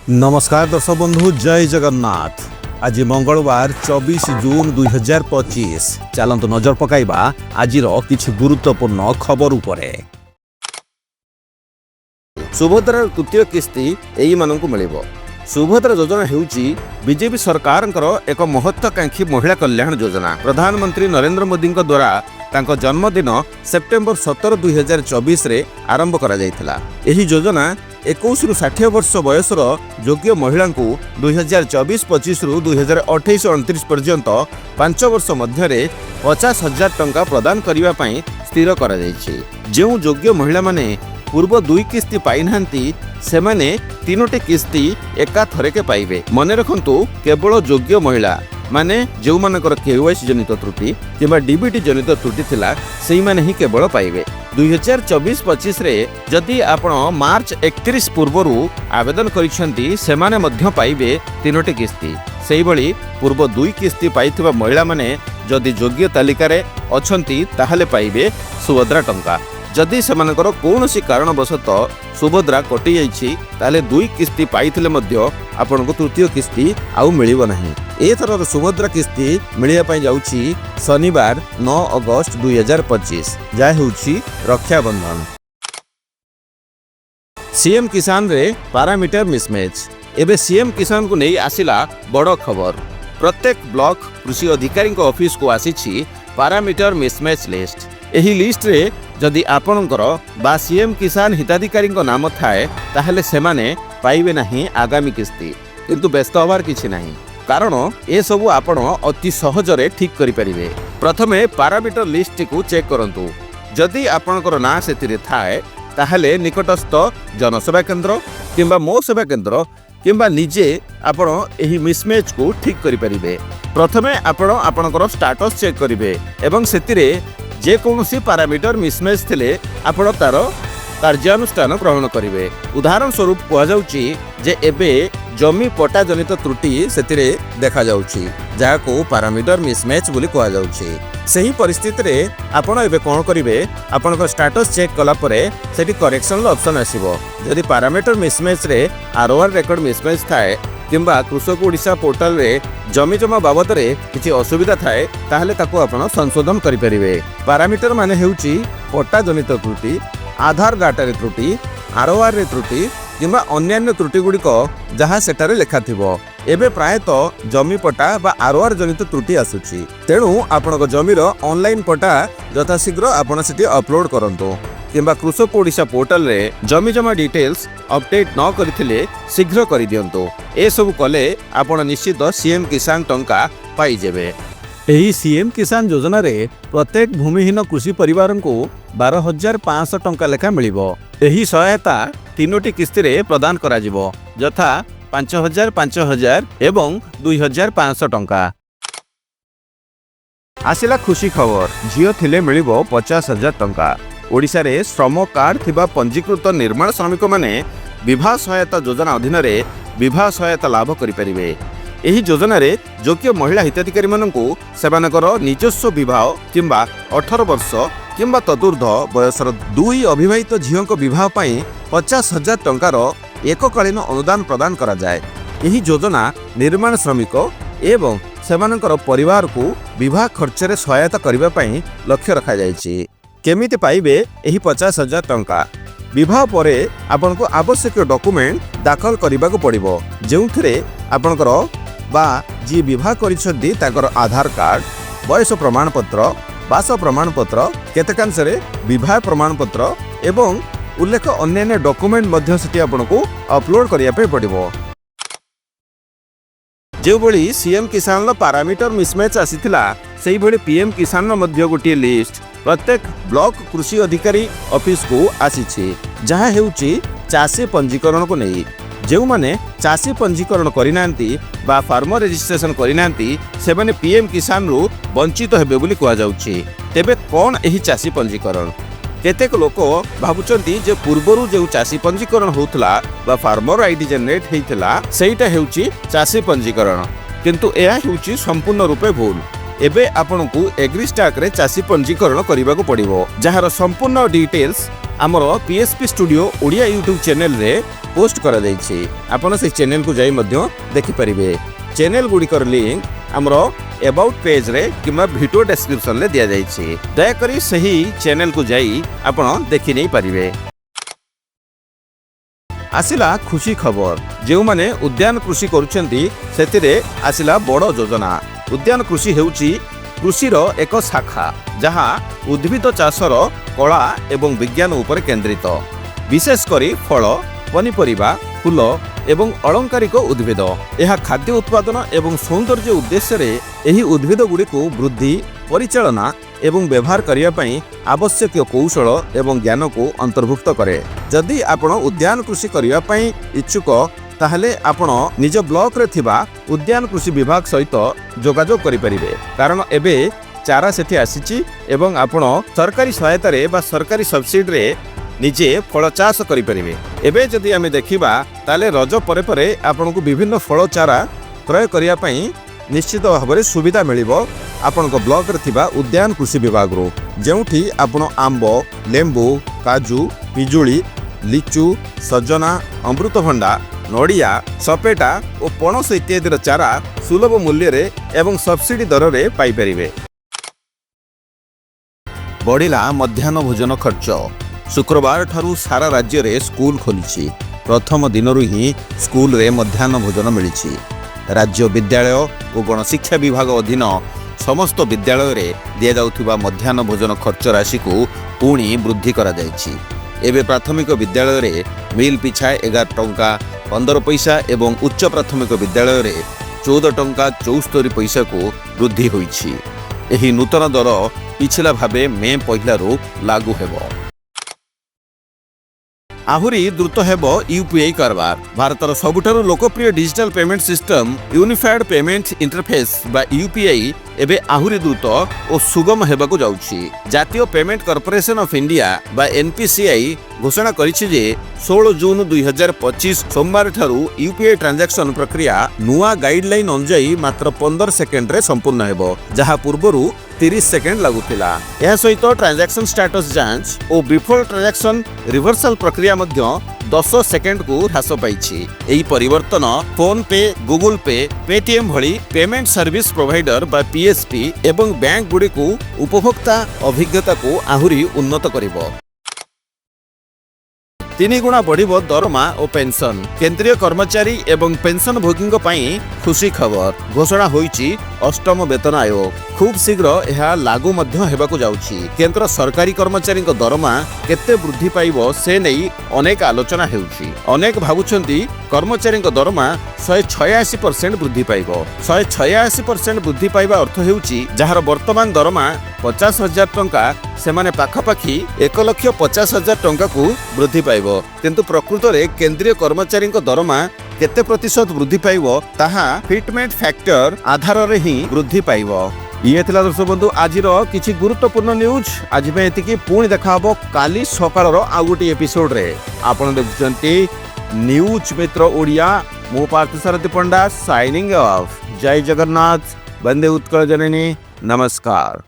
नमस्कार दर्शक बंधु, जय जगन्नाथ। आज मंगलवार 24 जून 2025। चलतु नजर पकाइबा आजिर किछि गुरुत्वपूर्ण खबर उपरे। सुभद्रा तृतीय किस्ती एई मानकु मिलिबो। सुभद्रा योजना हेउची बीजेपी सरकार एक महत्वाकांक्षी महिला कल्याण योजना। प्रधानमंत्री नरेंद्र मोदी द्वारा तांको जन्मदिन सेप्टेम्बर 17, 2024 रे आरंभ करा जायथिला। एही योजना 21 रु 60 वर्ष बयसर योग्य महिला को 2024-25 रु 2028-29 पर्यंत 5 वर्ष मध्य 50,000 टंका प्रदान करने पर स्थिर करा जायछि। जो योग्य महिला माने पूर्व 2 किस्ती पाई नांती सेमाने 3टी किस्ती एका थरेके पाइबे। मने रखंतु केवल योग्य महिला माने जो मानकर केवाईसी जनित त्रुटि किंबा डीबीटी जनित त्रुटि थिला सेही माने ही केवल पाइबे। 2024-25 रे जदि आपण मार्च 31 पूर्वरु आवेदन करिसेंती सेमाने मध्य पाइबे 3टी किस्ती। सेही भली पूर्व 2 किस्ती पाइथिबा महिला माने जदि योग्य तालिका रे अछंती ताहाले पाइबे सुभद्रा टंका। जदि सेमानकर कोनोसी कारणवशत सुभद्रा कटि जाइछि ताले 2 किस्ती पाइथिले मध्य आपनको तृतीय किस्ती आउ मिलिबो नाही। एथरर सुभद्रा किस्ती मिलिया पई जाउछि शनिवार 9 अगस्त 2025 जा हेउछि रक्षाबंधन। सीएम किसान रे पैरामीटर मिसमैच। एबे सीएम किसान को नहीं आसिला बड़ खबर। प्रत्येक ब्लॉक कृषि अधिकारी ऑफिस को आसीछि पैरामीटर मिसमैच लिस्ट। एही लिस्ट रे जदि आपणकर बा सीएम किसान हिताधिकारी नाम थाए ताहले सेमाने पाइबे नहीं आगामी किस्ती। किंतु व्यस्त होबार किछि नहीं, कारण ए सबु आपण अति सहजरे ठीक करि परिबे। प्रथमे पैरामीटर लिस्ट को चेक करंतु। जदि आपणकर ना सेतिरे थाए ताहले निकटस्थ जनसेवा केंद्र किंबा मो सेवा केंद्र किंबा निजे आपण एही मिसमैच को ठीक करि परिबे। प्रथमे आपण आपणकर स्टेटस चेक करिवे एवं सेतिरे जे कोनोसी पैरामीटर मिसमैच थिले आपण तार कार्यानुष्ठान ग्रहण करिवे। उदाहरण स्वरूप कहा जाउची जे एबे जमी पट्टा जनित त्रुटि सेतिरे देखा जाउची जाको पैरामीटर मिसमैच बोली कहा जाउची। सही परिस्थिति रे आपण एबे कोन करिवे, आपनकर स्टेटस चेक कला परे सेठी करेक्शन ऑप्शन आसीबो। यदि पैरामीटर मिसमैच रे आरओआर रेकॉर्ड मिसमैच थाए किंबा कृषक ओडिशा पोर्टल रे जमी जमा बाबद रे किछि असुविधा थाए ताहले ताको आपण संशोधन करि परिबे। पैरामीटर माने हेउची पट्टा जनित त्रुटि, आधार डाटा रे त्रुटि, आरओआर रे त्रुटि किंबा अन्यान्य त्रुटि गुड़िक जहाँ सेठारे लेखा थिबो। एबे प्रायतः जमी पट्टा बा आरओआर जनित त्रुटि आसुची, तेणु आपणक जमीर ऑनलाइन पट्टा यथाशीघ्र आपण सेठी अपलोड करंतु किंबा कृषक ओडिशा पोर्टल रे जमी जमा डिटेल्स अपडेट न करिथिले शीघ्र करि दियंतु। ए सब कले आपण निश्चित सीएम किसान टंका पाई जेबे। एही सीएम किसान योजना रे प्रत्येक भूमिहीन कृषि परिवार को 12,500 टंका लेखा मिलिबो। एही सहायता 3टी किस्ती रे प्रदान करा जिवो, यथा 5,000, 5,000 एवं 2,500 टंका। आसिला खुशी खबर, झियो थिले मिलिबो 50,000 टंका। ओडिशा रे श्रम कार्ड थिबा पंजीकृत निर्माण श्रमिक माने विवाह सहायता योजना अधीन रे विवाह सहायता लाभ करि परिबे। एही योजना रे योग्य महिला हिताधिकारी माननकु सेमानकर निजस्व विवाह किंबा 18 वर्ष किंबा तदूर्ध बयसर 2 अविवाहित झियों को विवाह पई 50,000 टंकार एककालीन अनुदान प्रदान करा जाए। एही योजना निर्माण श्रमिक एवं सेमानकर परिवार को विवाह खर्च रे सहायता करिबा पई लक्ष्य रखा जायछि। केमिति पाइबे एही 50,000 टंका? विवाह परे आपनको आवश्यक डॉक्यूमेंट दाखल करबाको पड़िबो, जेउथिरे आपनकर बा जी विवाह करिसथि ताकर आधार कार्ड, बयस प्रमाणपत्र, बास प्रमाणपत्र, केतकांशरे विवाह प्रमाणपत्र एवं उल्लेख अन्य डॉक्यूमेंट मध्य सेठी आपनको अपलोड करिया पे पड़िबो। जो भली सीएम किसान पैरामीटर मिसमैच आसीथिला सेही भली पीएम किसान मध्य गोटे लिस्ट प्रत्येक ब्लॉक कृषि अधिकारी ऑफिस को आसीछि, जहाँ हेउची चाषी पंजीकरण को नहीं। जो माने चाषी पंजीकरण करिनांती बा फार्मर रजिस्ट्रेशन करिनांती सेमाने पीएम किसान रु वंचित हेबे बोली कहा जाउछि। तेबे कोन एही चाषी पंजीकरण? केतेक लोक भाबुचंती जे पूर्वरु जे चाषी पंजीकरण होउथला बा फार्मर आईडी जनरेट हेइथला सेइटा हेउची चाषी पंजीकरण, किंतु एहा हेउची संपूर्ण रूपे भूल। एबे आपनकु एग्रीस्टाक रे चाषी पंजीकरण करिबाको पड़िबो, जहार संपूर्ण डिटेल्स आमर PSP studio Odia YouTube channel रे पोस्ट करा जायछि आपण से चैनल को जाई मध्य देखि परिबे चैनल गुड़िकर लिंक आमर अबाउट पेज रे किमा वीडियो डिस्क्रिप्शन रे दिया जायछि दया करी सही चैनल को जाई आपण देखि नै परिबे। आसिला खुशी खबर जो माने उद्यान कृषि करुछंती सेतिरे आसिला बड़ योजना। उद्यान कृषि हेउची कृषिर एक शाखा जहाँ उद्भिद चाषर कला एवं विज्ञान उपर केंद्रित विशेष करी फल पनीपरिबा फूल एवं अलंकारिक उद्भिद यह खाद्य उत्पादन एवं सौंदर्य उद्देश्य रे एही उद्भिद गुडी को वृद्धि परिचालना एवं व्यवहार करिया पई आवश्यक कौशल एवं ज्ञान को अंतर्भुक्त करे। जदि आपण उद्यान कृषि करिया पई इच्छुक ताहले आपण निज ब्लॉक रे थिबा उद्यान कृषि विभाग सहित जोगाजोग करि परिबे कारण एबे चारा सेठी आसीची एवं आपण सरकारी सहायता रे बा सरकारी सब्सिडी रे निजे फल चाष करि परिबे। एबे जदि आमे देखिबा ताले रज परे परे आपण को विभिन्न फल चारा क्रय करिया पई निश्चित भाव सुविधा मिलिबो आपण को ब्लॉक रे थिबा उद्यान कृषि विभाग रो जेउठी आपण आंबो लेंबू काजू पिजुली लिचू सजना अमृतभंडा नड़िया सपेटा और पणस इत्यादि चारा सुलभ मूल्य रे एवं सब्सिडी दर रे पाई परिबे। बढ़िला मध्याह्न भोजन खर्च शुक्रवार ठारू सारा राज्य रे स्कूल खोलिछि प्रथम दिनरु ही स्कूल रे मध्याह्न भोजन मिलिछि। राज्य विद्यालय और गणशिक्षा विभाग अधीन समस्त विद्यालय रे दिया जाउथिबा मध्याह्न भोजन खर्च राशि को पुणी वृद्धि करा जायछि। एबे प्राथमिक विद्यालय रे मील पिछा 11 टंका 15 पैसा एवं उच्च प्राथमिक विद्यालय रे 14 टंका 74 पैसा को वृद्धि होईछि। एही नूतन दर पिछला भाबे मे पहिला रो लागू हेबो। आहुरी द्रुत हेबो यूपीआई कारबार। भारतर सबुठारु लोकप्रिय digital payment system unified payment interface बा यूपीआई एबे आहुरी द्रुत और सुगम हेबाकु जाउछि। जातीय पेमेंट कॉर्पोरेशन ऑफ इंडिया बा एनपीसीआई घोषणा करिछि जे 16 जून 2025 सोमवार ठारू यूपीआई ट्रांजैक्शन प्रक्रिया नुआ गाइडलाइन अनुसार मात्र 15 सेकेंड रे संपूर्ण हेबो जहा पूर्वरु 30 सेकेंड लागुतिला। यह सहित ट्रांजैक्शन स्टेटस जांच और बिफोर ट्रांजैक्शन रिवर्सल प्रक्रिया मध्य 10 सेकेंड को ह्रास पाइछि। एही परिवर्तन फोन पे गूगल पे पेटीएम भली पेमेंट सर्विस प्रोवाइडर बा पीएसपी एवं बैंक गुडी को उपभोक्ता अभिज्ञता को आहुरी उन्नत करिवो। 3 गुणा बढ़िबो दरमा और पेंशन। केंद्रीय कर्मचारी एवं पेंशन भोगी खुशी खबर घोषणा होईची अष्टम वेतन आयोग खूब शीघ्र यह लागू मध्य हेबाकु जाउची। केंद्र सरकारी कर्मचारी दरमा केते वृद्धि पाइबो से नहीं अनेक आलोचना हेउची। अनेक भाबुछंती कर्मचारी दरमा 186% वृद्धि पाइबो। 186% वृद्धि पाइबा अर्थ हेउची जहार वर्तमान दरमा 50,000 टंका सेमाने पाखापाखि 1,50,000 टंका को वृद्धि पाइबो किंतु प्रकृत रे केंद्रीय कर्मचारी दरमा केते प्रतिशत वृद्धि पाइबो ताहा फिटमेंट फैक्टर आधार रे ही वृद्धि पाइबो। ये थिला दर्शक बंधु आजिर किछि गुरुत्वपूर्ण न्यूज आज में एतिकी पुणी देखा हबो काली सकाळर आ गोटी एपिसोड रे। आपण देखुचंती न्यूज मित्र ओडिया मो पार्थसारथी पंडा साइनिंग ऑफ। जय जगन्नाथ वंदे उत्कल जननी नमस्कार।